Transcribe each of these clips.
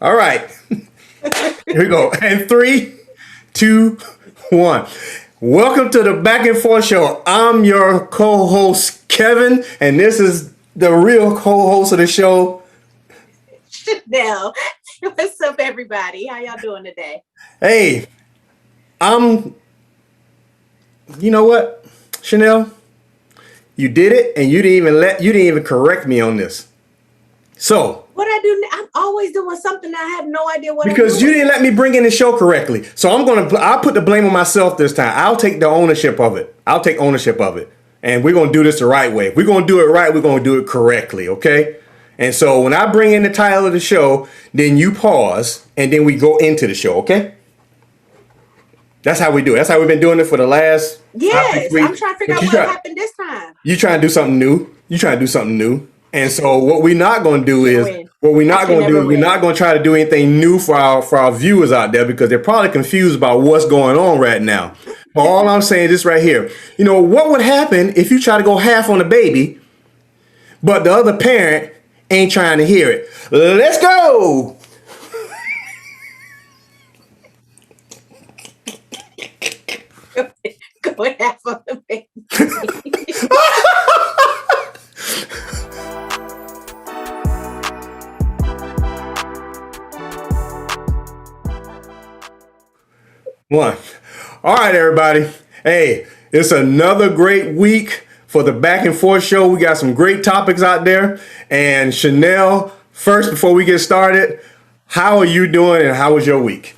All right. Here we go. And three, two, one. Welcome to the Back and Forth Show. I'm your co-host, Kevin, and this is the real co-host of the show. Shanelle. What's up, everybody? How y'all doing today? Hey, I'm, you know what, Shanelle? You did it, and you didn't even correct me on this. So, What I do? I'm always doing something. I have no idea what I'm because doing. you didn't let me bring in the show correctly. So I'll put the blame on myself this time. I'll take the ownership of it. I'll take ownership of it. And we're going to do this the right way. If we're going to do it right, we're going to do it correctly, okay? And so when I bring in the title of the show, then you pause and then we go into the show, okay? That's how we do it. That's how we've been doing it for the last 5, 6 Yes, weeks. I'm trying to figure But out what happened this time. you trying to do something new. You trying to do something new. And so what we're not going to do is Win. what we're I not can going to do never is we're win. not going to try to do anything new for our viewers out there because they're probably confused about what's going on right now. But all I'm saying is this right here. You know, what would happen if you try to go half on the baby, but the other parent ain't trying to hear it? Let's go. Go and have fun, baby. One. All right, everybody. Hey, it's another great week for the Back and Forth Show. We got some great topics out there. And Shanelle, first, before we get started, how are you doing and how was your week?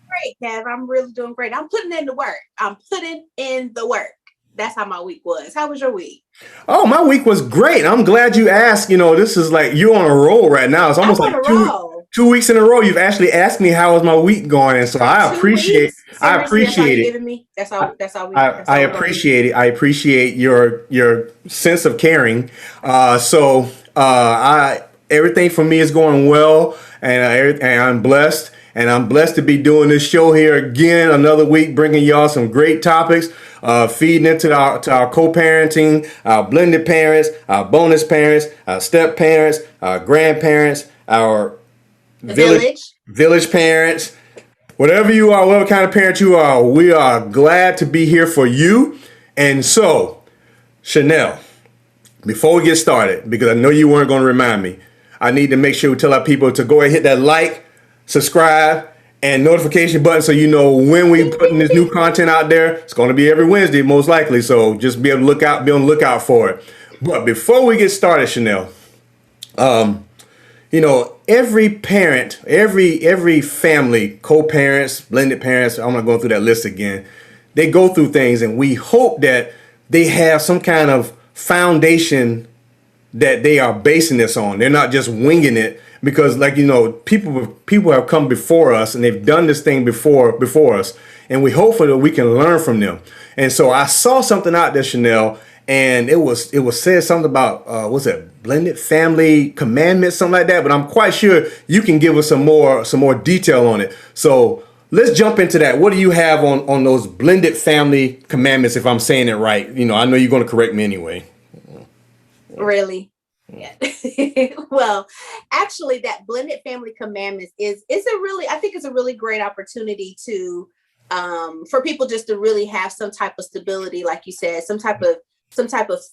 Great, Kev. I'm really doing great. I'm putting in the work. I'm putting in the work. That's how my week was. How was your week? Oh, my week was great. I'm glad you asked. You know, this is like you're on a roll right now. It's almost I'm like on a roll. 2 weeks in a row. You've actually asked me how was my week going, and so I 2 appreciate weeks. I Seriously, that's all appreciate you it. giving me. That's all. That's all we. I, That's I all we're gonna do. appreciate it. I appreciate your sense of caring. I everything for me is going well, and I'm blessed. And I'm blessed to be doing this show here again another week, bringing y'all some great topics, feeding into our co-parenting, our blended parents, our bonus parents, our step parents, our grandparents, our The village village. village parents. Whatever you are, whatever kind of parent you are, we are glad to be here for you. And so, Shanelle, before we get started, because I know you weren't going to remind me, I need to make sure we tell our people to go ahead and hit that like, subscribe, and notification button so you know when we putting this new content out there. It's going to be every Wednesday, most likely. So just be able to be on the lookout for it. But before we get started, Shanelle, you know, every parent, every family, co-parents, blended parents, I'm not going through that list again. They go through things and we hope that they have some kind of foundation that they are basing this on. They're not just winging it because like, you know, people have come before us and they've done this thing before us. And we hopefully that we can learn from them. And so I saw something out there, Shanelle, and it was said something about what's that, blended family commandments, something like that. But I'm quite sure you can give us some more detail on it. So let's jump into that. What do you have on those blended family commandments? If I'm saying it right, you know, I know you're going to correct me anyway. Really? Yeah. Well, actually, that blended family commandments is a really, I think it's a really great opportunity to for people just to really have some type of stability, like you said, some type of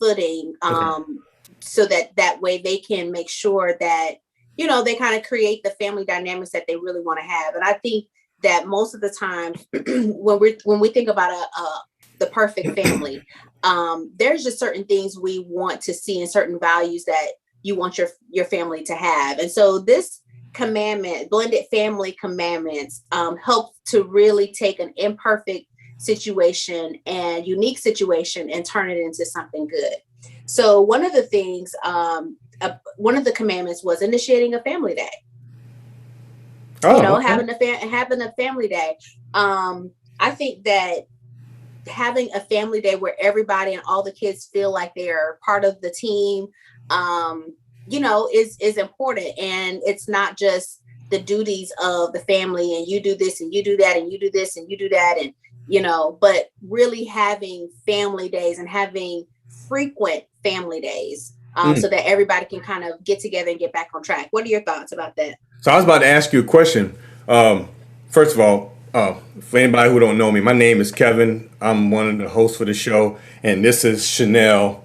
footing, Okay. so that way they can make sure that, you know, they kind of create the family dynamics that they really want to have. And I think that most of the time when we think about the perfect family, there's just certain things we want to see and certain values that you want your family to have. And so this commandment, blended family commandments, help to really take an imperfect situation and unique situation and turn it into something good. So one of the things, one of the commandments was initiating a family day. You Oh, know, okay. having a family day. I think that having a family day where everybody and all the kids feel like they're part of the team, you know, is important. And it's not just the duties of the family and you do this and you do that and you do this and you do that, and you know, but really having family days and having frequent family days, so that everybody can kind of get together and get back on track. What are your thoughts about that? So I was about to ask you a question. First of all, for anybody who don't know me, my name is Kevin. I'm one of the hosts for the show, and this is Shanelle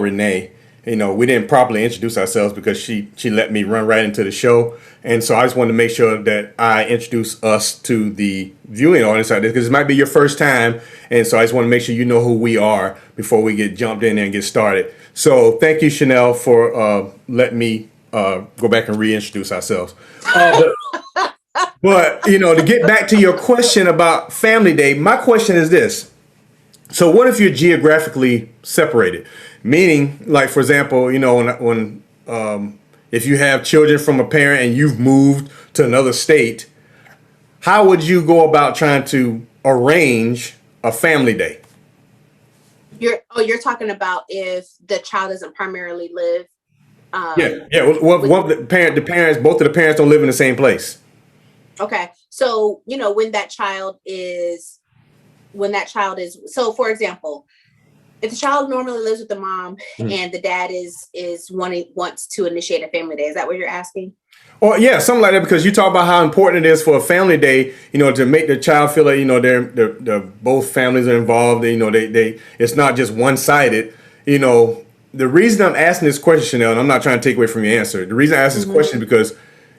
Renee. We didn't properly introduce ourselves because she let me run right into the show, and so I just wanted to make sure that I introduce us to the viewing audience out there because it might be your first time, and so I just want to make sure you know who we are before we get jumped in there and get started. So thank you, Shanelle, for letting me go back and reintroduce ourselves. But to get back to your question about Family Day, my question is this. So what if you're geographically separated? Meaning, like, for example, when if you have children from a parent and you've moved to another state, how would you go about trying to arrange a family day? You're talking about if the child doesn't primarily live. Yeah. Well, both of the parents don't live in the same place. Okay, so so for example, if the child normally lives with the mom and the dad wants to initiate a family day, is that what you're asking? Or yeah, something like that, because you talk about how important it is for a family day, to make the child feel like they're both families are involved. They it's not just one sided. The reason I'm asking this question, Shanelle, and I'm not trying to take away from your answer. The reason I ask this question is because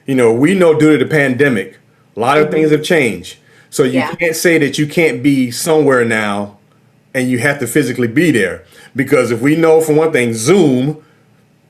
we know due to the pandemic, a lot of things have changed. So you can't say that you can't be somewhere now and you have to physically be there. Because if we know, for one thing, Zoom,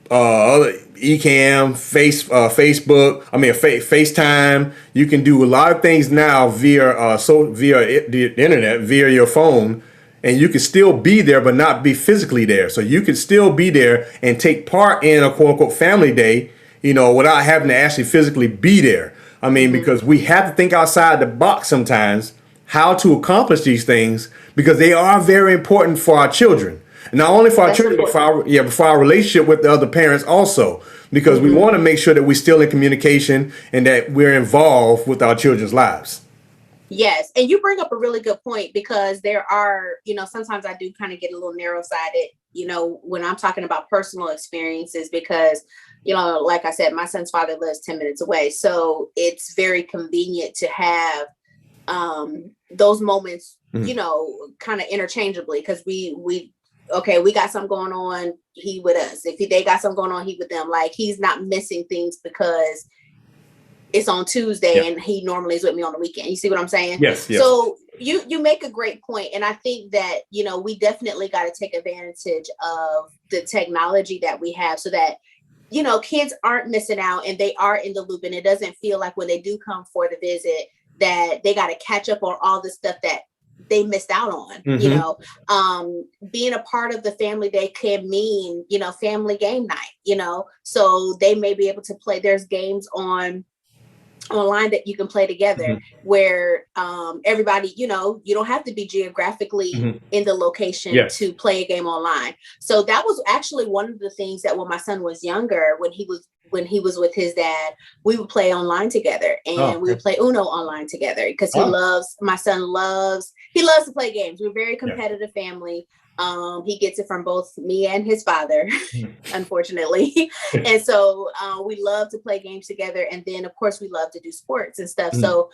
Ecamm, Facebook, FaceTime, you can do a lot of things now via the internet, via your phone, and you can still be there but not be physically there. So you can still be there and take part in a quote unquote family day, without having to actually physically be there. Because we have to think outside the box sometimes how to accomplish these things, because they are very important for our children. Not only for our children, but for our relationship with the other parents also, because we want to make sure that we're still in communication and that we're involved with our children's lives. Yes. And you bring up a really good point, because there are, sometimes I do kind of get a little narrow-sided, when I'm talking about personal experiences, because like I said, my son's father lives 10 minutes away. So it's very convenient to have those moments, kind of interchangeably, because we got something going on, he with us. If they got something going on, he with them. Like, he's not missing things because it's on Tuesday and he normally is with me on the weekend. You see what I'm saying? Yes. So you make a great point. And I think that, we definitely got to take advantage of the technology that we have so that, kids aren't missing out and they are in the loop, and it doesn't feel like when they do come for the visit that they got to catch up on all the stuff that they missed out on. Being a part of the family day can mean, family game night, so they may be able to play. There's games online that you can play together where everybody, you don't have to be geographically in the location to play a game online. So that was actually one of the things that when my son was younger, when he was with his dad, we would play online together, and we would play Uno online together, because my son loves to play games. We're a very competitive family. He gets it from both me and his father, unfortunately. And so we love to play games together. And then, of course, we love to do sports and stuff. So,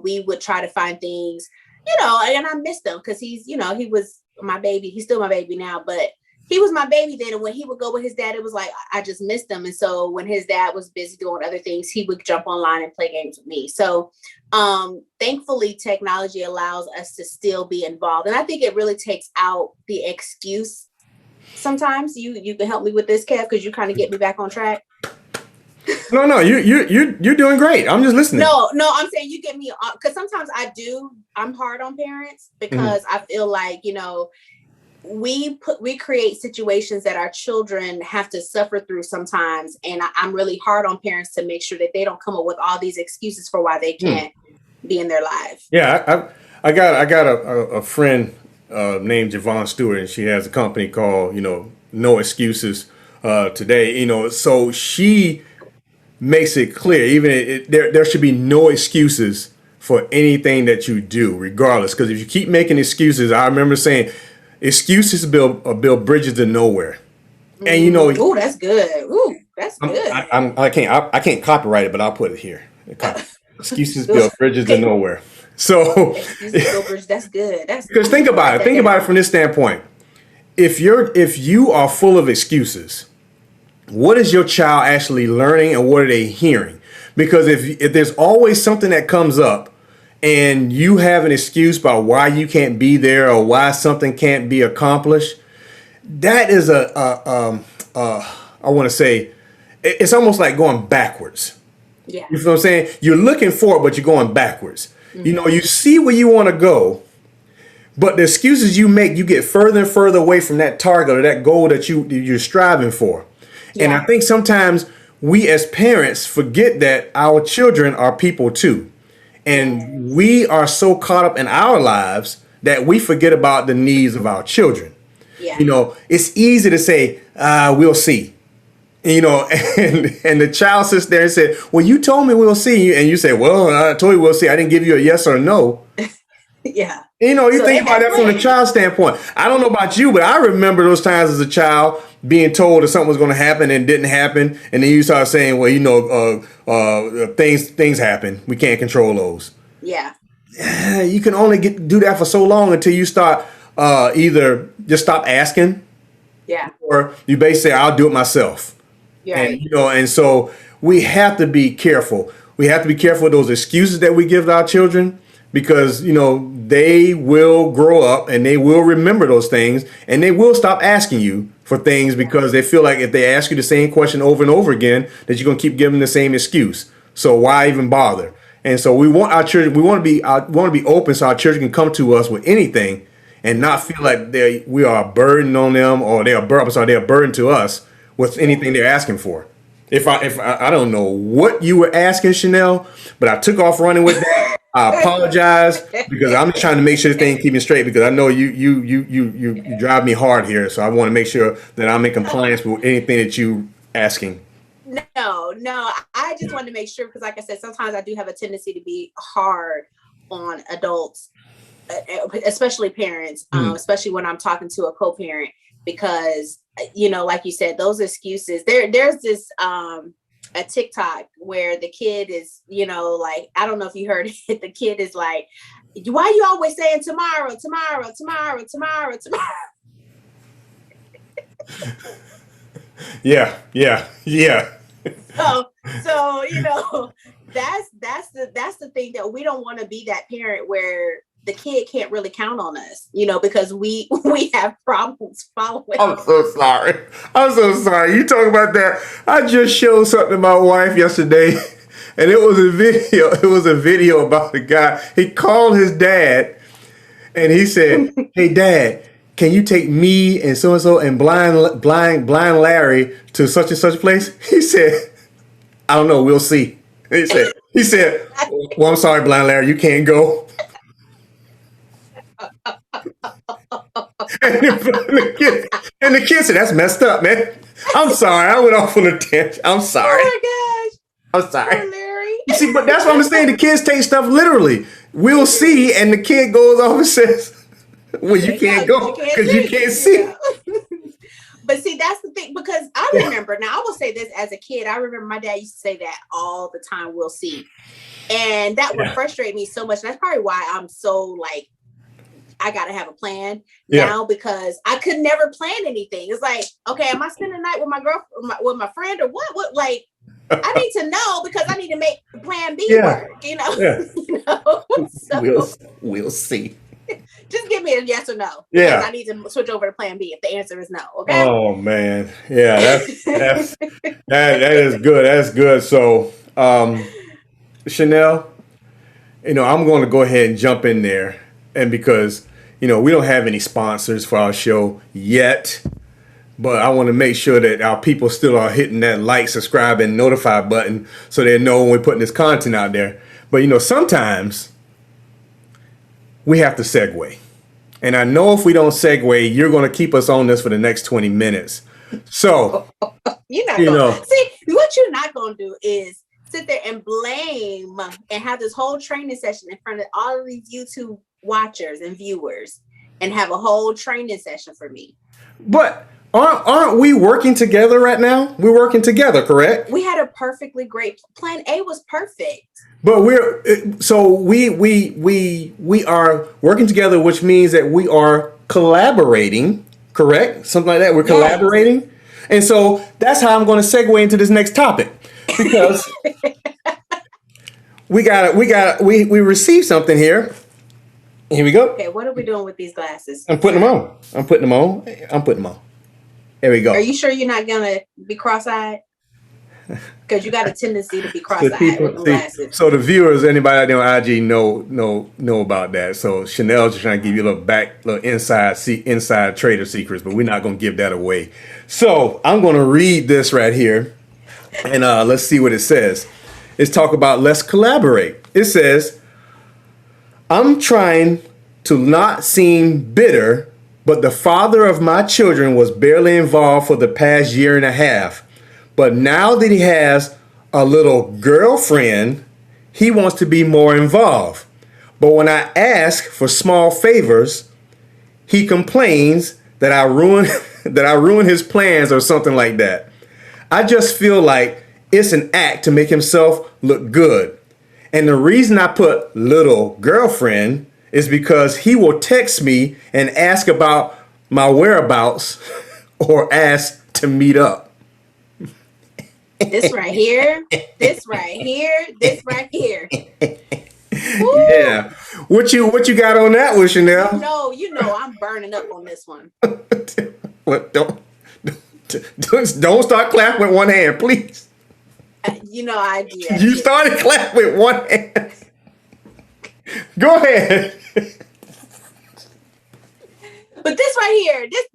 we would try to find things, and I missed him because he was my baby. He's still my baby now, but he was my baby then. And when he would go with his dad, it was like, I just missed him. And so when his dad was busy doing other things, he would jump online and play games with me. So thankfully, technology allows us to still be involved. And I think it really takes out the excuse. Sometimes you can help me with this, Kev, because you kind of get me back on track. No, you're doing great. I'm just listening. No, I'm saying you get me, because sometimes I'm hard on parents because I feel like, we create situations that our children have to suffer through sometimes. And I'm really hard on parents to make sure that they don't come up with all these excuses for why they can't be in their lives. Yeah. I got a friend named Javon Stewart, and she has a company called, No Excuses Today, so she makes it clear, even there should be no excuses for anything that you do, regardless. Because if you keep making excuses, I remember saying, excuses build bridges to nowhere. And you know, Oh, that's good. Ooh, that's good. I can't copyright it, but I'll put it here. Excuses build bridges to nowhere. So, Excuses build bridges. That's good. because I'm gonna write that think about it down. from this standpoint. If you are full of excuses, what is your child actually learning and what are they hearing? Because if there's always something that comes up and you have an excuse about why you can't be there or why something can't be accomplished, that is I want to say it's almost like going backwards. Yeah. You feel what I'm saying? You're looking forward, but you're going backwards. You know, Mm-hmm. you see where you want to go, but the excuses you make, you get further and further away from that target or that goal that you're striving for. And I Yeah. think sometimes we as parents forget that our children are people too. And we are so caught up in our lives that we forget about the needs of our children. Yeah. You know, it's easy to say, we'll see. You know, and the child sits there and said, well, you told me we'll see. And you say, well, I told you we'll see. I didn't give you a yes or a no. Yeah. You know, you So they think about had that from the plans. child standpoint. I don't know about you, but I remember those times as a child being told that something was going to happen and it didn't happen, and then you start saying, "Well, you know, things happen. We can't control those." Yeah. You can only do that for so long until you start either just stop asking, Yeah. or you basically say, "I'll do it myself." You're And right. you know, and so we have to be careful. We have to be careful with those excuses that we give our children because you know they will grow up and they will remember those things and they will stop asking you for things because they feel like if they ask you the same question over and over again that you're gonna keep giving the same excuse. So why even bother? And so we want our children. We want to be open so our children can come to us with anything and not feel like we are a burden on them or they're a burden to us with anything they're asking for. If I don't know what you were asking, Chanel, but I took off running with that. I apologize because I'm just trying to make sure the thing keeping straight because I know you drive me hard here, so I want to make sure that I'm in compliance with anything that you asking. No. I just wanted to make sure because, like I said, sometimes I do have a tendency to be hard on adults, especially parents, Hmm. especially when I'm talking to a co-parent, because you know, like you said, those excuses. There's this a TikTok where the kid is, you know, like I don't know if you heard it. The kid is like, "Why you always saying tomorrow, tomorrow, tomorrow, tomorrow, tomorrow?" Yeah. So you know, that's the thing that we don't want to be that parent where the kid can't really count on us, you know, because we have problems following. I'm so sorry. I'm so sorry. You talk about that. I just showed something to my wife yesterday, and it was a video. It was a video about a guy. He called his dad, and he said, "Hey, Dad, can you take me and so and blind Larry to such and such place?" He said, "I don't know. We'll see." He said, "Well, I'm sorry, blind Larry, you can't go." And the kid said, "That's messed up, man. I'm sorry. I went off on a tangent. I'm sorry. Oh my gosh, I'm sorry." poor Larry. You see, but that's what I'm saying. The kids take stuff literally. We'll see, and the kid goes off and says, "Well, you can't go because you can't see." Know? But see, that's the thing, because I remember, now I will say this, as a kid, I remember my dad used to say that all the time, "We'll see." And that would frustrate me so much. And that's probably why I'm so like, I got to have a plan now, because I could never plan anything. It's like, okay, am I spending the night with my girlfriend, with my friend, or what? Like, I need to know because I need to make plan B work, you know? Yeah. You know? So We'll see. just give me a yes or no. Yeah. Because I need to switch over to plan B if the answer is no. Okay. Oh man. Yeah, that is good. That's good. So Chanel, you know, I'm going to go ahead and jump in there. And because, you know, we don't have any sponsors for our show yet, but I want to make sure that our people still are hitting that like, subscribe, and notify button so they know when we're putting this content out there. But, you know, sometimes we have to segue. And I know if we don't segue, you're going to keep us on this for the next 20 minutes. So, you're not you going know, to see what you're not going to do is sit there and blame and have this whole training session in front of all of these YouTube watchers and viewers and have a whole training session for me. But Aren't we working together right now? We're working together, correct? We had a perfectly great plan. A was perfect. But we are working together, which means that we are collaborating, correct? Something like that. We're collaborating. And so that's how I'm going to segue into this next topic, because we received something here. Here we go. Okay, what are we doing with these glasses? I'm putting them on. There we go. Are you sure you're not gonna be cross-eyed? Because you got a tendency to be cross-eyed with the glasses. So the viewers, anybody out there on IG know about that. So Shanelle's just trying to give you a little inside trader secrets, but we're not going to give that away. So I'm going to read this right here, and let's see what it says. It's talk about let's collaborate. It says, I'm trying to not seem bitter, but the father of my children was barely involved for the past year and a half. But now that he has a little girlfriend, he wants to be more involved. But when I ask for small favors, he complains that I ruin his plans or something like that. I just feel like it's an act to make himself look good. And the reason I put little girlfriend is because he will text me and ask about my whereabouts or ask to meet up. This right here, this right here, this right here. Yeah. What you got on that one, Shanelle? You know, I'm burning up on this one. What? Don't start clapping with one hand, please. I did. You started clapping with one hand. Go ahead. But this right here, this,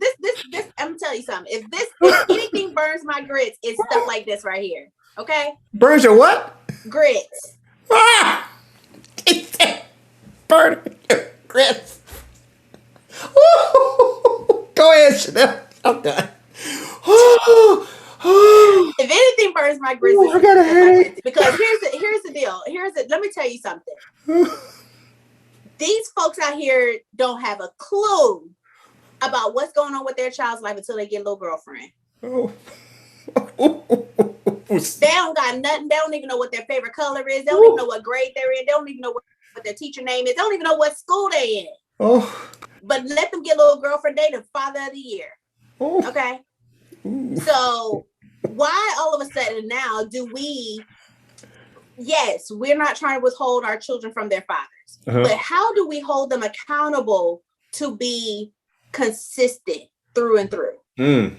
I'm gonna tell you something. If anything burns my grits, it's stuff like this right here. Okay? Burns your what? Grits. Ah! Burn your grits. Go ahead, Shanelle. I'm done. If anything burns my grits, I got a headache. Because here's the deal. Let me tell you something. These folks out here don't have a clue about what's going on with their child's life until they get a little girlfriend. Oh. They don't got nothing. They don't even know what their favorite color is. They don't even know what grade they're in. They don't even know what their teacher name is. They don't even know what school they in. Oh. But let them get a little girlfriend. They the father of the year. Oh. Okay. So why all of a sudden now do we? Yes, we're not trying to withhold our children from their fathers, but how do we hold them accountable to be consistent through and through?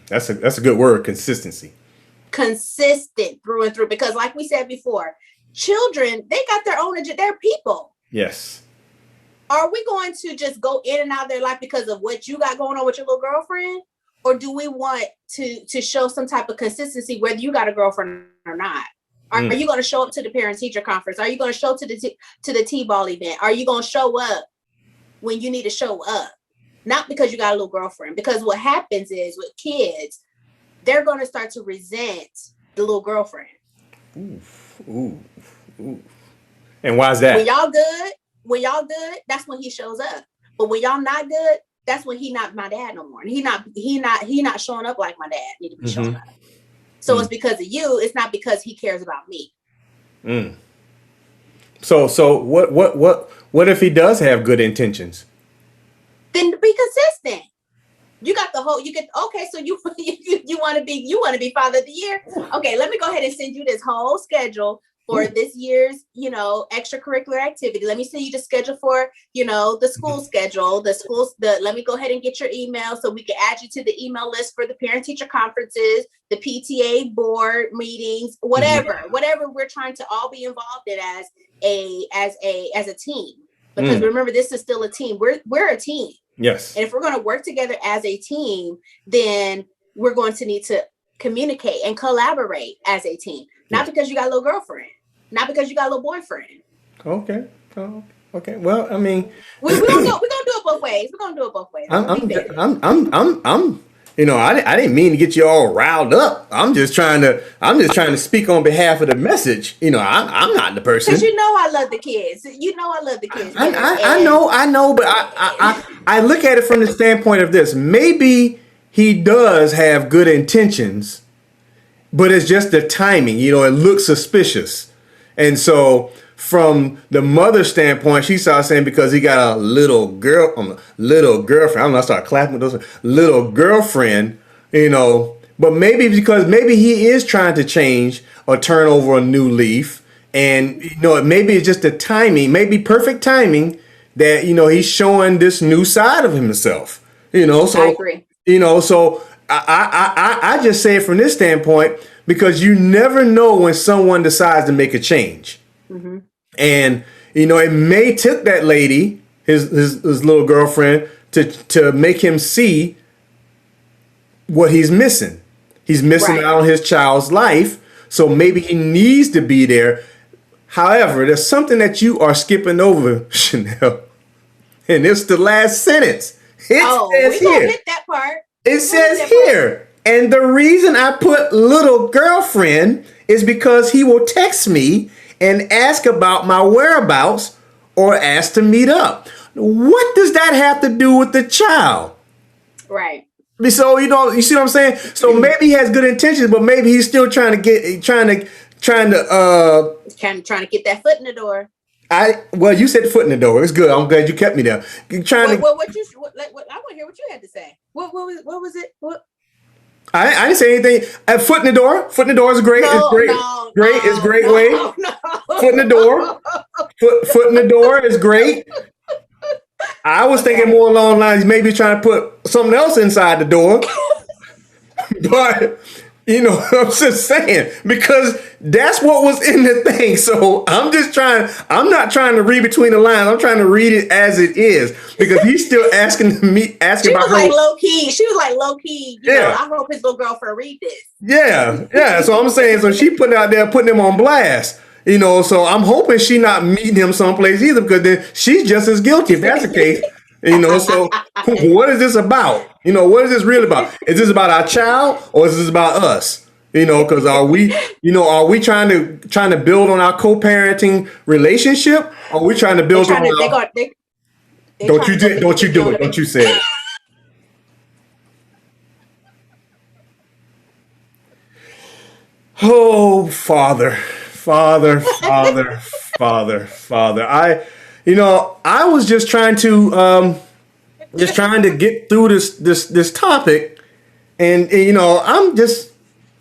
That's a good word, consistency. Consistent through and through, because like we said before, children, they got their own agenda. They're people. Yes. Are we going to just go in and out of their life because of what you got going on with your little girlfriend? Or do we want to show some type of consistency whether you got a girlfriend or not? Are you going to show up to the parent-teacher conference? Are you going to show up to the T-ball event? Are you going to show up when you need to show up? Not because you got a little girlfriend. Because what happens is with kids, they're going to start to resent the little girlfriend. Ooh. And why is that? When y'all good, that's when he shows up. But when y'all not good, that's when he not my dad no more. And he not showing up like my dad need to be showing up. So it's because of you. It's not because he cares about me. So what if he does have good intentions? Then be consistent. You got the whole. So you want to be father of the year. Okay, let me go ahead and send you this whole schedule for this year's, extracurricular activity. Let me send you the schedule for, the school schedule, let me go ahead and get your email so we can add you to the email list for the parent teacher conferences, the PTA board meetings, whatever we're trying to all be involved in as a team. Because remember, this is still a team. We're a team. Yes. And if we're going to work together as a team, then we're going to need to communicate and collaborate as a team. Not because you got a little girlfriend. Not because you got a little boyfriend. Okay. Oh, okay. Well, I mean, we're gonna do it both ways. I didn't mean to get you all riled up. I'm just trying to speak on behalf of the message. I'm not the person. Because I love the kids. I love the kids. I know, but I look at it from the standpoint of this. Maybe he does have good intentions, but it's just the timing. You know, it looks suspicious. And so from the mother's standpoint, she starts saying because he got a little girlfriend. I don't know, I start clapping with those little girlfriend, you know, but maybe because maybe he is trying to change or turn over a new leaf. And, you know, maybe it's just the timing, maybe perfect timing that, you know, he's showing this new side of himself, you know, so, I agree. you know, so I just say it from this standpoint, because you never know when someone decides to make a change. Mm-hmm. And, you know, it may took that lady, his little girlfriend, to make him see what he's missing. He's missing Right. out on his child's life. So maybe he needs to be there. However, there's something that you are skipping over, Shanelle. And it's the last sentence. It says we gonna here. hit that part. It says here. And the reason I put little girlfriend is because he will text me and ask about my whereabouts or ask to meet up. What does that have to do with the child? Right. So, you know, you see what I'm saying? So maybe he has good intentions, but maybe he's still trying to get trying to get that foot in the door. Well, you said foot in the door. It's good. I'm glad you kept me there. I want to hear what you had to say. What was it? What? I didn't say anything. Foot in the door. Foot in the door is great. It's great. It's great way. Foot in the door. Foot in the door is great. I was thinking more along the lines, maybe trying to put something else inside the door. But, you know, I'm just saying, because that's what was in the thing. So I'm not trying to read between the lines. I'm trying to read it as it is, because he's still asking about She was her. like low key. She was like low key. You know, I hope his little girlfriend read this. Yeah. So I'm saying, so she putting him on blast. You know, so I'm hoping she not meeting him someplace either, because then she's just as guilty if that's the case. You know, so what is this about? You know, what is this really about? Is this about our child, or is this about us? You know, because are we trying to build on our co-parenting relationship? Or are we trying to build on our... Don't you do it. Don't you say it. Oh, Father. I was just trying to get through this topic, and you know, I'm just,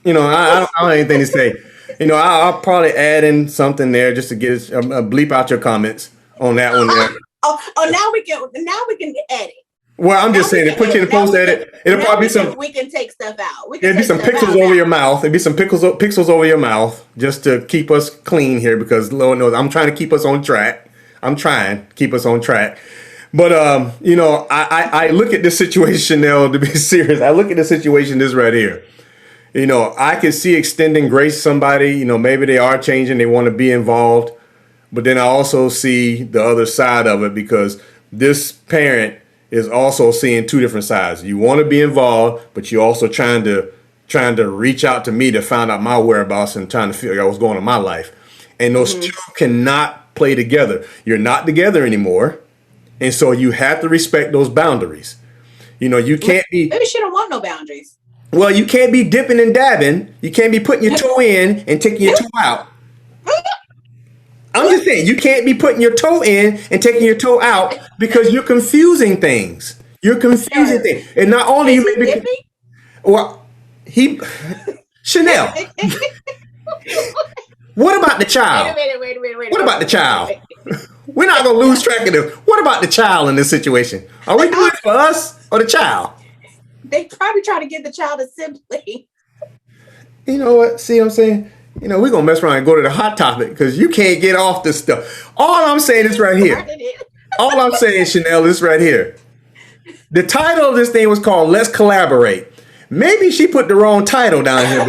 you know, I don't have anything to say. You know, I'll probably add in something there just to get bleep out your comments on that one there. Now we can edit. Well, I'm just saying, put you in the post edit. It'll probably be some. We can take stuff out. It'll be some pixels over your mouth. It'll be some pixels over your mouth, just to keep us clean here, because Lord knows I'm trying to keep us on track. But you know, I look at this situation now, to be serious. I look at the situation this right here. You know, I can see extending grace to somebody. You know, maybe they are changing, they want to be involved, but then I also see the other side of it, because this parent is also seeing two different sides. You want to be involved, but you're also trying to reach out to me to find out my whereabouts and trying to figure out what's going on in my life. And those two cannot play together. You're not together anymore. And so you have to respect those boundaries. You know, you can't be... Maybe she don't want no boundaries. Well, you can't be dipping and dabbing. You can't be putting your toe in and taking your toe out. I'm just saying, you can't be putting your toe in and taking your toe out, because you're confusing things. And not only you may be... Well, Shanelle, what about the child? Wait. What about the child? We're not going to lose track of this. What about the child in this situation? Are we doing it for us or the child? They probably try to give the child a sibling. You know what? See what I'm saying? You know, we're going to mess around and go to the hot topic, because you can't get off this stuff. All I'm saying is right here. All I'm saying, Shanelle, is right here. The title of this thing was called Let's Collaborate. Maybe she put the wrong title down here,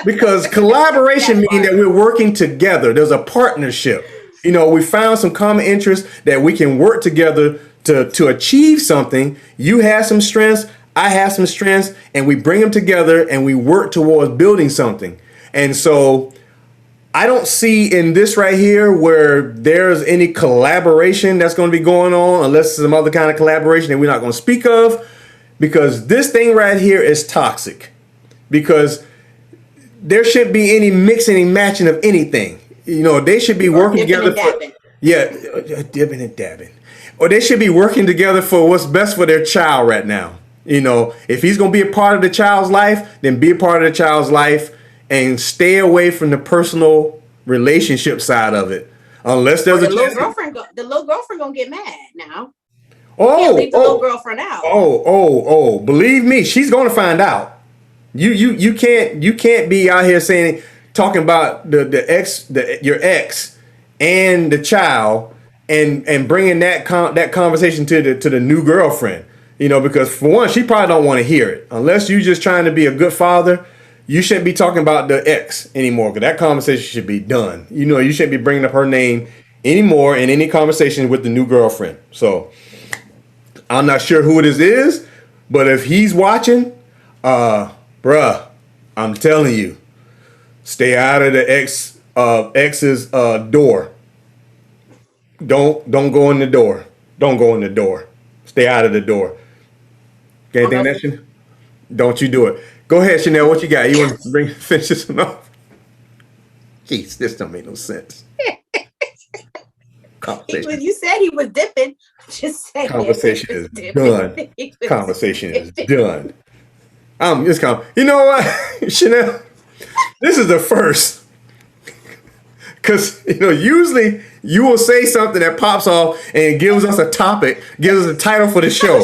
because collaboration means that we're working together. There's a partnership. You know, we found some common interests that we can work together to achieve something. You have some strengths, I have some strengths, and we bring them together and we work towards building something. And so I don't see in this right here where there's any collaboration that's going to be going on, unless some other kind of collaboration that we're not going to speak of. because this thing right here is toxic. Because there shouldn't be any mixing and matching of anything. You know, they should be working together for, dipping and dabbing. Or they should be working together for what's best for their child right now. You know, if he's going to be a part of the child's life, then be a part of the child's life and stay away from the personal relationship side of it. Unless there's the little girlfriend gonna get mad now. Oh, leave the little girlfriend out. Believe me, she's going to find out. You can't be out here talking about your ex and the child and bringing that conversation to the new girlfriend. You know, because for one, she probably don't want to hear it. Unless you're just trying to be a good father, you shouldn't be talking about the ex anymore, because that conversation should be done. You know, you shouldn't be bringing up her name anymore in any conversation with the new girlfriend. So I'm not sure who it is, but if he's watching, bruh, I'm telling you, stay out of the ex's door. Don't go in the door. Don't go in the door. Stay out of the door. Got anything, Nation? Don't you do it. Go ahead, Shanelle. What you got? You want to finish this one off? Jeez, this don't make no sense. When you said he was dipping, just say conversation is done. Conversation is done. I'm just you know what, Shanelle? This is the first. Because, you know, usually you will say something that pops off and gives us a topic, gives us a title for the show.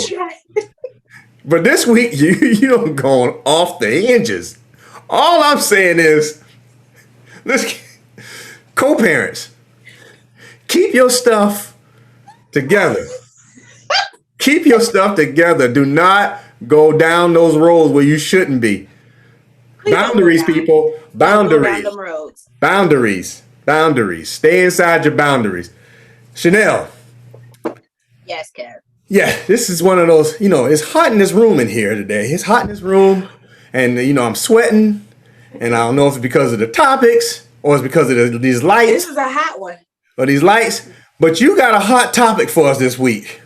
But this week, you're going off the hinges. All I'm saying is, co-parents, keep your stuff together. Keep your stuff together. Do not go down those roads where you shouldn't be. Boundaries, people. Boundaries. Stay inside your boundaries. Shanelle. Yes, Kev. Yeah, this is one of those, you know, it's hot in this room in here today. It's hot in this room, and, you know, I'm sweating, and I don't know if it's because of the topics or it's because of these lights. This is a hot one. Or these lights, but you got a hot topic for us this week.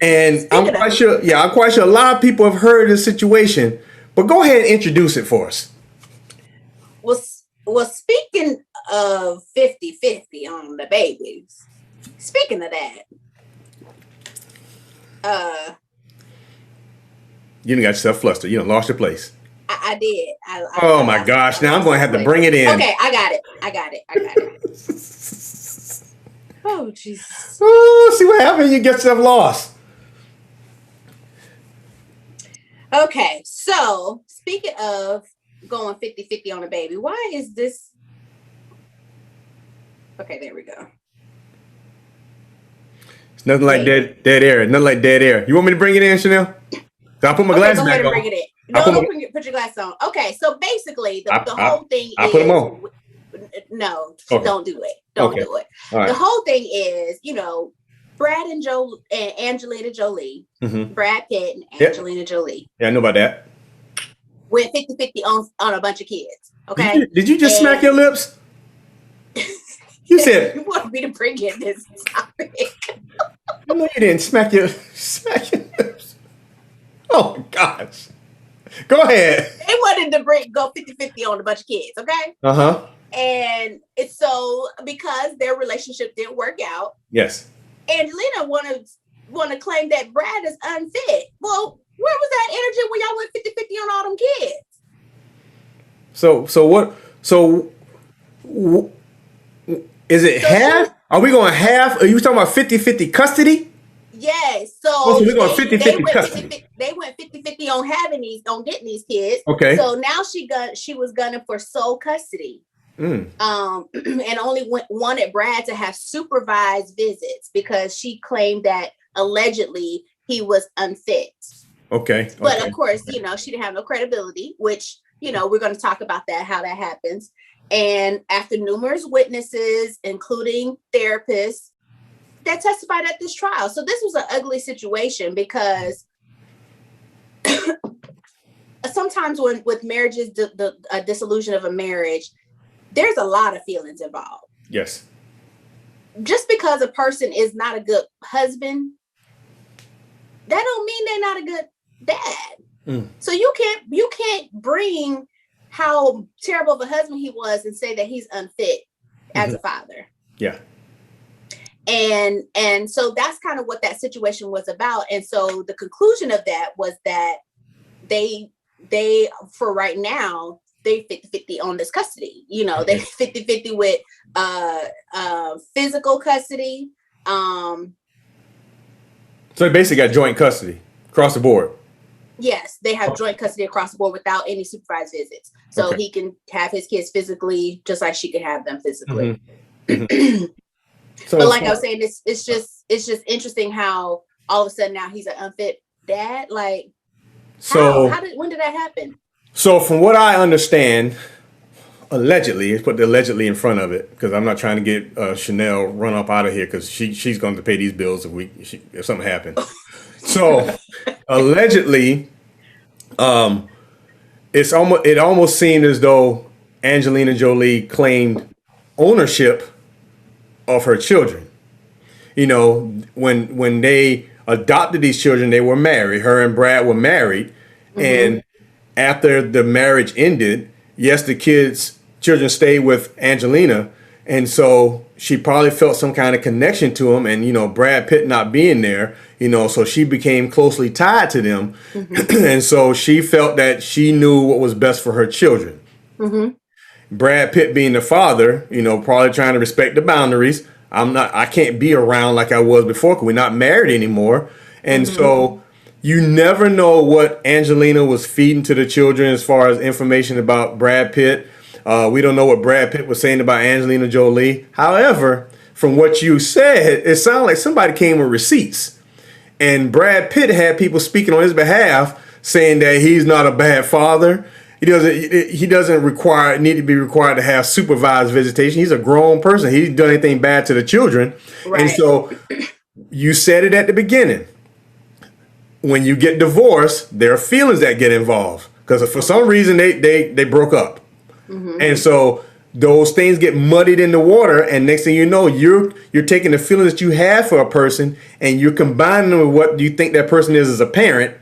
And I'm quite sure a lot of people have heard this situation, but go ahead and introduce it for us. Well, speaking of 50-50 on the babies, speaking of that, you done got yourself flustered. You done lost your place. I did. Oh my gosh! Now I'm going to have to bring it in. Okay, I got it. Oh Jesus! Oh, see what happened? You get yourself lost. Okay, so speaking of going 50-50 on a baby, why is this? Okay, there we go. It's nothing like dead air. Nothing like dead air. You want me to bring it in, Shanelle? I'll put my glasses back on. Bring it in. No, put your glasses on. Okay, so basically the whole thing is. Put them on. No, okay. Don't do it. Don't do it. Right. The whole thing is, you know, Brad and Angelina Jolie, Brad Pitt and Angelina Jolie. Yeah, I know about that. Went 50-50 on a bunch of kids. Okay. Did you just smack your lips? You said you want me to bring in this topic. No, you didn't smack your lips. Oh gosh. Go ahead. They wanted to go 50-50 on a bunch of kids, okay? Uh-huh. And it's so because their relationship didn't work out. Yes. Angelina want to claim that Brad is unfit. Well, where was that energy when y'all went 50-50 on all them kids? Is it half? Are we going half? Are you talking about 50-50 custody? Yes. So we're going 50-50 custody. They went 50-50 on getting these kids. Okay. So now she was gunning for sole custody. And only wanted Brad to have supervised visits because she claimed that allegedly he was unfit. Okay. But of course, you know, she didn't have no credibility, which, you know, we're going to talk about how that happens. And after numerous witnesses, including therapists, that testified at this trial. So this was an ugly situation because sometimes with marriages, the dissolution of a marriage, there's a lot of feelings involved. Yes. Just because a person is not a good husband, that don't mean they're not a good dad. So you can't bring how terrible of a husband he was and say that he's unfit as a father. Yeah. And so that's kind of what that situation was about. And so the conclusion of that was that they for right now, they 50-50 on this custody. You know, they 50-50 with physical custody. So they basically got joint custody across the board. Yes, they have joint custody across the board without any supervised visits. So he can have his kids physically just like she could have them physically. So, but like I was saying, it's just interesting how all of a sudden now he's an unfit dad. Like, when did that happen? So from what I understand, allegedly, let's put the allegedly in front of it because I'm not trying to get Shanelle run up out of here because she's going to pay these bills if something happens. So allegedly, it almost seemed as though Angelina Jolie claimed ownership of her children. You know, when they adopted these children, they were married. Her and Brad were married, and after the marriage ended, yes, the children stayed with Angelina, and so she probably felt some kind of connection to him. And you know, Brad Pitt not being there, you know, so she became closely tied to them, and so she felt that she knew what was best for her children. Brad Pitt being the father, you know, probably trying to respect the boundaries. I can't be around like I was before because we're not married anymore. And so you never know what Angelina was feeding to the children as far as information about Brad Pitt. We don't know what Brad Pitt was saying about Angelina Jolie. However, from what you said, it sounded like somebody came with receipts. And Brad Pitt had people speaking on his behalf saying that he's not a bad father. He doesn't need to be required to have supervised visitation. He's a grown person. He's done anything bad to the children. Right. And so you said it at the beginning. When you get divorced, there are feelings that get involved because for some reason they broke up. And so those things get muddied in the water, and next thing you know, you're taking the feelings that you have for a person and you're combining them with what you think that person is as a parent,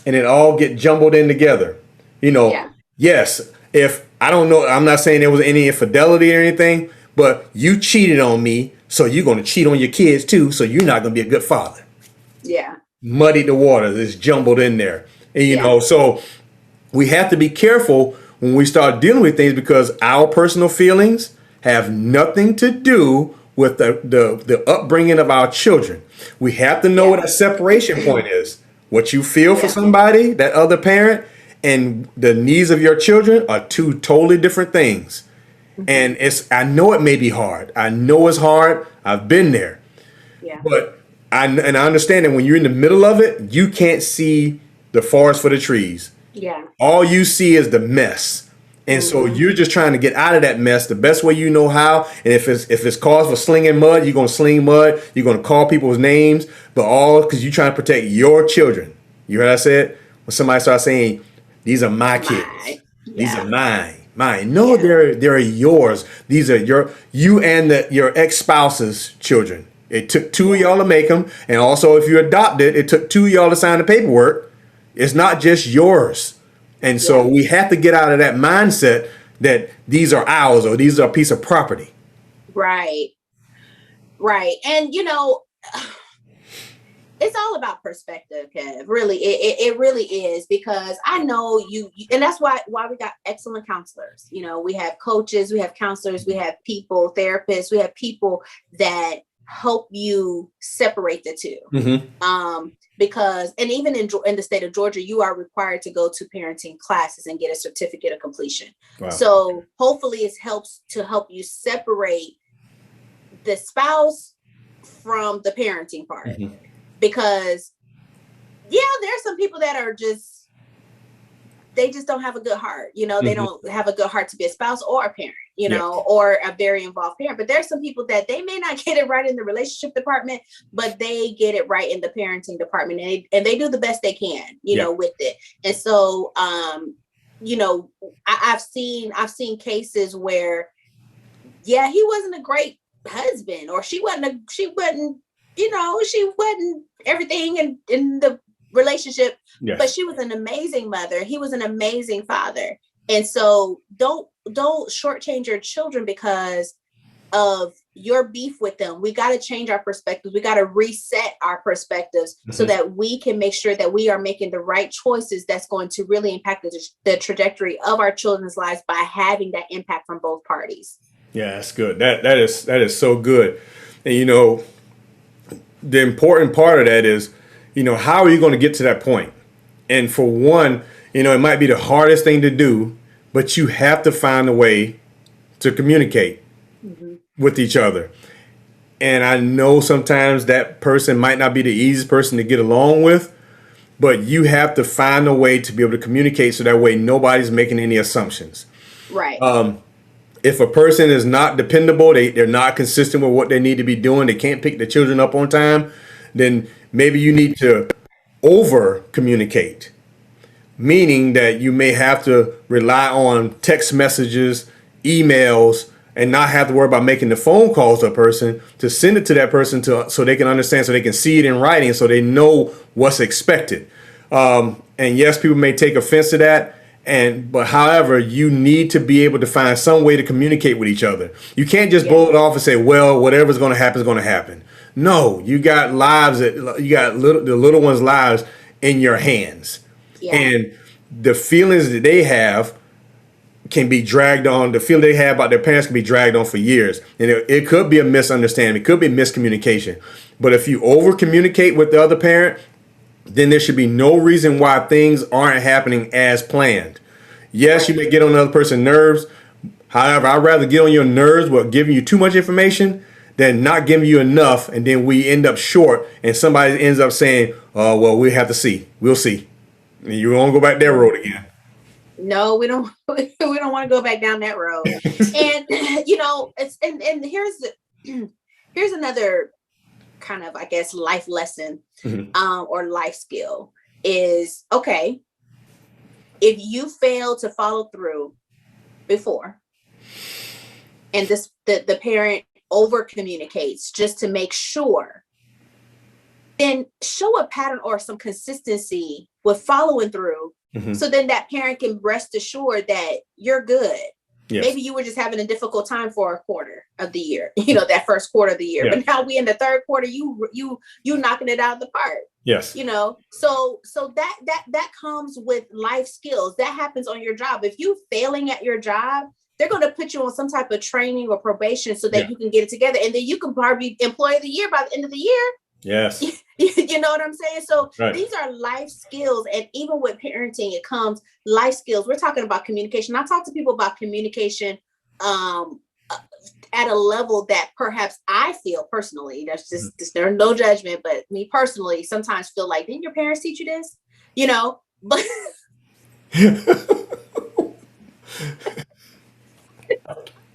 and it all get jumbled in together. You know. Yeah. Yes, if I don't know, I'm not saying there was any infidelity or anything, but you cheated on me, so you're going to cheat on your kids too, so you're not going to be a good father. Yeah. Muddied the water, it's jumbled in there. And you know, so we have to be careful when we start dealing with things because our personal feelings have nothing to do with the upbringing of our children. We have to know what a separation point is. What you feel for somebody, that other parent, and the needs of your children are two totally different things. And I know it may be hard. I know it's hard. I've been there. Yeah. But I understand that when you're in the middle of it, you can't see the forest for the trees. Yeah. All you see is the mess. And so you're just trying to get out of that mess the best way you know how. And if it's cause for slinging mud, you're going to sling mud. You're going to call people's names, but all because you're trying to protect your children. You heard what I said? When somebody starts saying, these are my kids. These are mine. No, they're yours. These are you and your ex-spouse's children. It took two of y'all to make them. And also, if you adopted, it took two of y'all to sign the paperwork. It's not just yours. And so we have to get out of that mindset that these are ours or these are a piece of property. Right. And, you know, it's all about perspective, Kev. Really, it really is, because I know you, and that's why we got excellent counselors. You know, we have coaches, we have counselors, we have people, therapists, we have people that help you separate the two. Because, and even in the state of Georgia, you are required to go to parenting classes and get a certificate of completion. Wow. So hopefully it helps to help you separate the spouse from the parenting part. Because there's some people that are they just don't have a good heart. You know, they don't have a good heart to be a spouse or a parent, you know, or a very involved parent. But there's some people that they may not get it right in the relationship department, but they get it right in the parenting department, and they do the best they can, you know, with it. And so, you know, I've seen cases where, he wasn't a great husband, or she wasn't, you know, she wasn't everything in the relationship, Yes. but she was an amazing mother. He was an amazing father. And so don't shortchange your children because of your beef with them. We got to change our perspectives. We got to reset our perspectives so that we can make sure that we are making the right choices that's going to really impact the trajectory of our children's lives by having that impact from both parties. Yeah, that's good. That is so good. And the important part of that is, how are you going to get to that point? And for one, it might be the hardest thing to do, but you have to find a way to communicate with each other. And I know sometimes that person might not be the easiest person to get along with, but you have to find a way to be able to communicate so that way nobody's making any assumptions. Right. If a person is not dependable, they're not consistent with what they need to be doing, they can't pick the children up on time, then maybe you need to over communicate. Meaning that you may have to rely on text messages, emails, and not have to worry about making the phone calls to a person to send it to that person so they can understand, so they can see it in writing, so they know what's expected. And yes, people may take offense to that. But however, you need to be able to find some way to communicate with each other. You can't just blow it off and say, well, whatever's going to happen is going to happen. No, you got lives the little ones' lives in your hands. Yeah. And the feelings that they have can be dragged on. The feeling they have about their parents can be dragged on for years. And it could be a misunderstanding. It could be miscommunication. But if you over communicate with the other parent, then there should be no reason why things aren't happening as planned. Yes, you may get on the other person's nerves. However, I'd rather get on your nerves with giving you too much information than not giving you enough, and then we end up short, and somebody ends up saying, "Oh, well, we have to see. We'll see." And you won't go back that road again. No, we don't. We don't want to go back down that road. And it's and here's another kind of, I guess, life lesson or life skill is, okay, if you fail to follow through before and the parent over communicates just to make sure, then show a pattern or some consistency with following through. So then that parent can rest assured that you're good. Yes. Maybe you were just having a difficult time for a quarter of the year, that first quarter of the year. Yeah. But now we in the third quarter, you knocking it out of the park. Yes. So that comes with life skills. That happens on your job. If you failing at your job, they're going to put you on some type of training or probation so that you can get it together. And then you can probably be employee of the year by the end of the year. Yes. You know what I'm saying? So These are life skills. And even with parenting, it comes life skills. We're talking about communication. I talk to people about communication at a level that perhaps I feel personally, there's there's no judgment, but me personally sometimes feel like, didn't your parents teach you this? But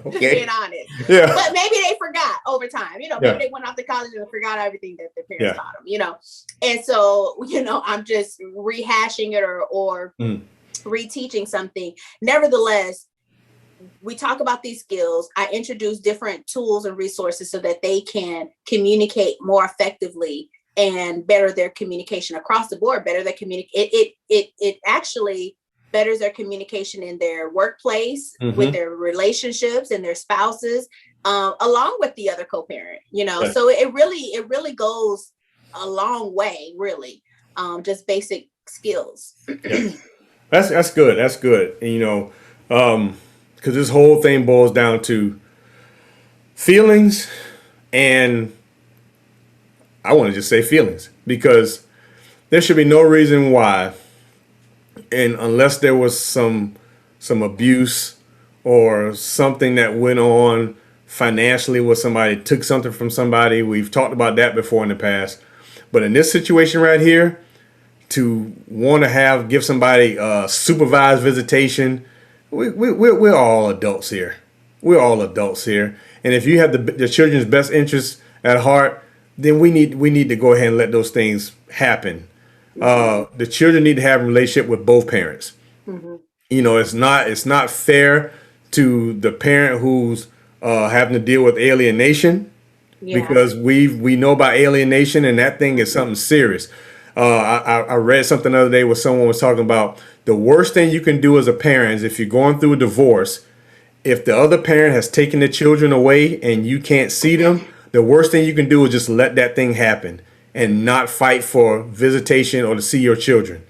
okay. Being honest. Yeah. But maybe they forgot over time. Maybe they went off to college and forgot everything that their parents taught them, And so, I'm just rehashing it or reteaching something. Nevertheless, we talk about these skills. I introduce different tools and resources so that they can communicate more effectively and better their communication across the board, better their it actually betters their communication in their workplace, with their relationships and their spouses, along with the other co-parent, Right. So it really goes a long way, really. Just basic skills. Yeah. That's good. That's good. And, because this whole thing boils down to feelings, and I want to just say feelings, because there should be no reason why, and unless there was some abuse or something that went on financially where somebody took something from somebody. We've talked about that before in the past. But in this situation right here, to want to give somebody a supervised visitation, we're all adults here. We're all adults here. And if you have the children's best interests at heart, then we need to go ahead and let those things happen. The children need to have a relationship with both parents. Mm-hmm. It's not fair to the parent who's having to deal with alienation, because we know about alienation, and that thing is something serious. I read something the other day where someone was talking about the worst thing you can do as a parent is if you're going through a divorce, if the other parent has taken the children away and you can't see them, the worst thing you can do is just let that thing happen and not fight for visitation or to see your children,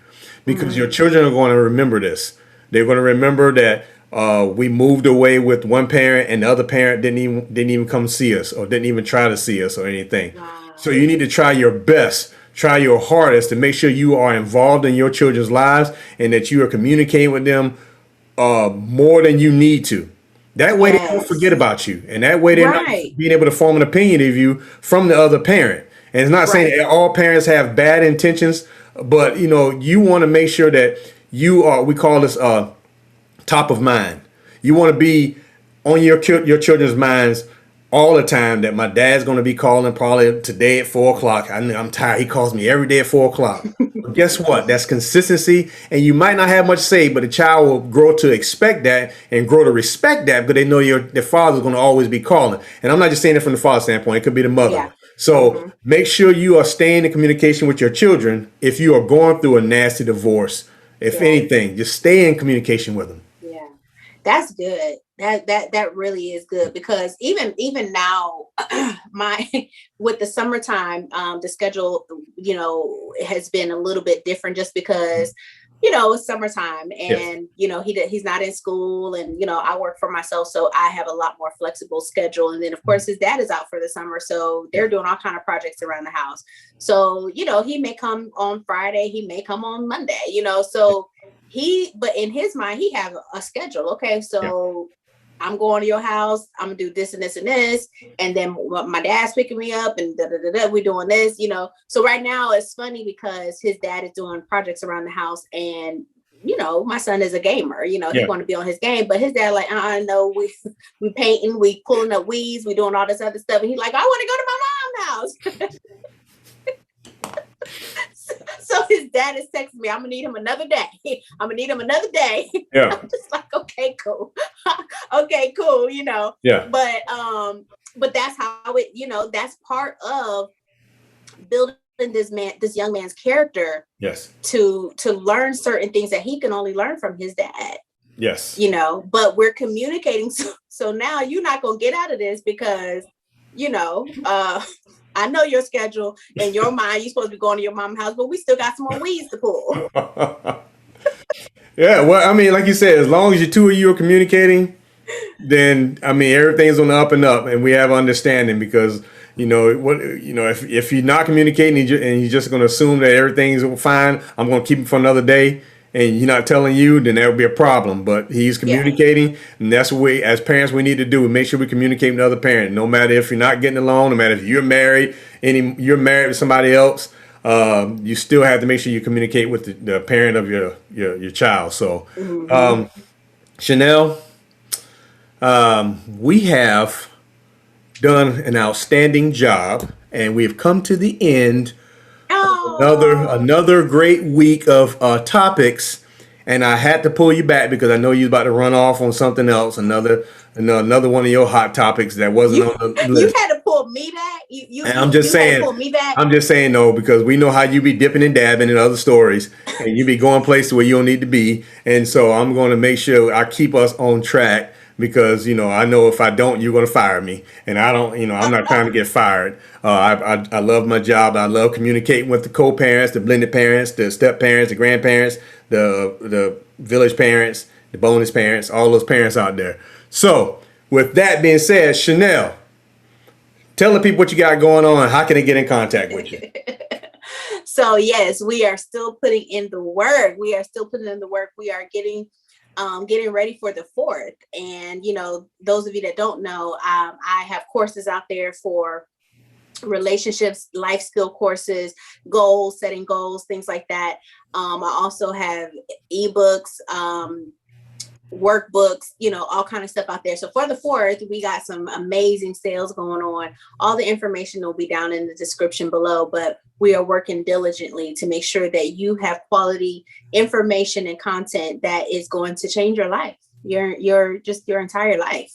because your children are going to remember this. They're going to remember that we moved away with one parent and the other parent didn't even come see us or didn't even try to see us or anything. So you need to try your best, try your hardest to make sure you are involved in your children's lives and that you are communicating with them more than you need to. That way they don't forget about you, and that way they're not being able to form an opinion of you from the other parent. And it's not saying that all parents have bad intentions, but you want to make sure that you are. We call this top of mind. You want to be on your children's minds all the time, that my dad's going to be calling probably today at 4 o'clock. I'm tired. He calls me every day at 4 o'clock. But guess what? That's consistency. And you might not have much say, but the child will grow to expect that and grow to respect that because they know their father's going to always be calling. And I'm not just saying it from the father's standpoint. It could be the mother. Yeah. So make sure you are staying in communication with your children if you are going through a nasty divorce. If anything, just stay in communication with them. Yeah, that's good. That really is good, because even now, with the summertime, the schedule, has been a little bit different just because, it's summertime and, he's not in school and, I work for myself. So I have a lot more flexible schedule. And then of course his dad is out for the summer. So they're doing all kind of projects around the house. So, he may come on Friday, he may come on Monday, so but in his mind, he have a schedule. Okay. So I'm going to your house. I'm gonna do this and this and this, and then my dad's picking me up, and we're doing this, So right now it's funny because his dad is doing projects around the house, and my son is a gamer. He's going to be on his game, but his dad like, no, we painting, we pulling up weeds, we doing all this other stuff, and he's like, I want to go to my mom's house. So his dad is texting me, I'm gonna need him another day. Yeah. I'm just like, okay, cool. Okay, cool. Yeah. But that's how it, that's part of building this young man's character. Yes. To learn certain things that he can only learn from his dad. Yes. But we're communicating. So now you're not gonna get out of this because, I know your schedule and your mind, you're supposed to be going to your mom's house, but we still got some more weeds to pull. Yeah, well, like you said, as long as the two of you are communicating, then everything's on the up and up, and we have understanding. Because if you're not communicating and you're just going to assume that everything's fine, I'm going to keep it for another day, and you're not telling you, then that would be a problem. But he's communicating, and that's what we, as parents, we need to do. We make sure we communicate with the other parent. No matter if you're not getting along, no matter if you're married, you're married to somebody else, you still have to make sure you communicate with the parent of your child. So, Shanelle, we have done an outstanding job, and we've come to the end. Another great week of topics, and I had to pull you back because I know you're about to run off on something else. Another one of your hot topics that wasn't on the list. You had to pull me back. I'm just saying. Pull me back. I'm just saying no, because we know how you be dipping and dabbing in other stories, and you be going places where you don't need to be. And so I'm going to make sure I keep us on track. Because, I know if I don't, you're going to fire me. And I don't, I'm not trying to get fired. I love my job. I love communicating with the co-parents, the blended parents, the step parents, the grandparents, the village parents, the bonus parents, all those parents out there. So with that being said, Shanelle, tell the people what you got going on. How can they get in contact with you? So, yes, we are still putting in the work. We are getting ready for the 4th. And, those of you that don't know, I have courses out there for relationships, life skill courses, setting goals, things like that. I also have ebooks, workbooks, all kind of stuff out there. So for the 4th, we got some amazing sales going on. All the information will be down in the description below, but we are working diligently to make sure that you have quality information and content that is going to change your life, your entire life.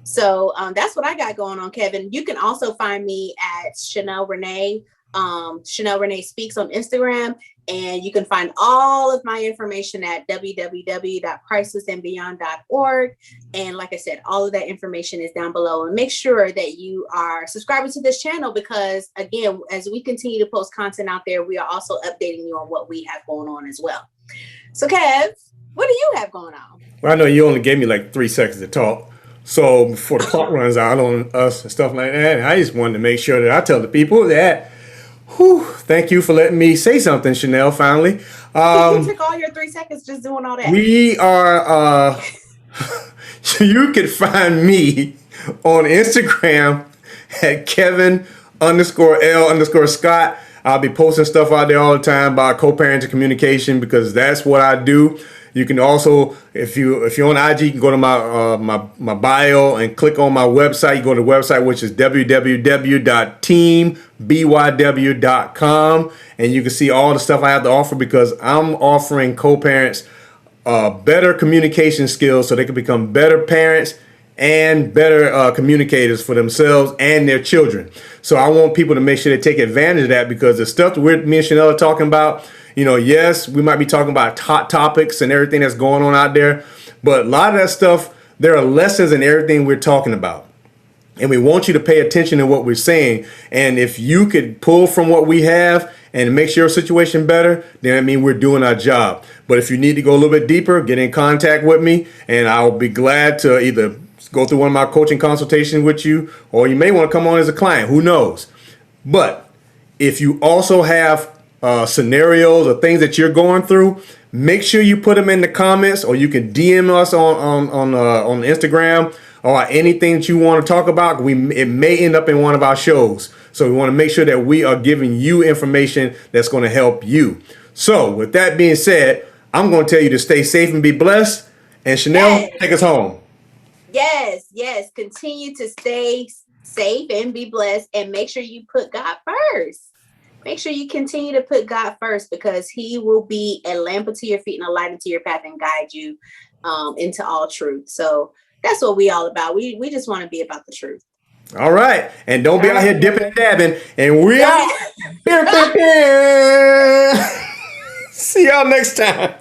So that's what I got going on, Kevin. You can also find me at Shanelle Renee Shanelle Renee Speaks on Instagram. And you can find all of my information at www.crisis.andbeyond.org. And like I said, all of that information is down below. And make sure that you are subscribing to this channel because, again, as we continue to post content out there, we are also updating you on what we have going on as well. So, Kev, what do you have going on? Well, I know you only gave me like 3 seconds to talk. So before the clock runs out on us and stuff like that, I just wanted to make sure that I tell the people that, thank you for letting me say something, Shanelle, finally. You took all your 3 seconds just doing all that. We are, you can find me on Instagram at Kevin_L_Scott. I'll be posting stuff out there all the time about co-parenting communication because that's what I do. You can also, if you're on IG, you can go to my bio and click on my website. You go to the website, which is www.teambyw.com, and you can see all the stuff I have to offer because I'm offering co-parents better communication skills so they can become better parents and better communicators for themselves and their children. So I want people to make sure they take advantage of that because the stuff that me and Shanelle are talking about, yes, we might be talking about hot topics and everything that's going on out there, but a lot of that stuff, there are lessons in everything we're talking about. And we want you to pay attention to what we're saying. And if you could pull from what we have and make your situation better, then I mean we're doing our job. But if you need to go a little bit deeper, get in contact with me, and I'll be glad to either go through one of my coaching consultations with you, or you may want to come on as a client. Who knows? But if you also have scenarios or things that you're going through, make sure you put them in the comments, or you can DM us on Instagram or anything that you want to talk about. It may end up in one of our shows. So we want to make sure that we are giving you information that's going to help you. So with that being said, I'm going to tell you to stay safe and be blessed. And Shanelle, take us home. Yes. Continue to stay safe and be blessed, and make sure you put God first. Make sure you continue to put God first because he will be a lamp unto your feet and a light unto your path and guide you into all truth. So that's what we all about. We just want to be about the truth. All right. And don't be out here dipping and dabbing. And we are. See y'all next time.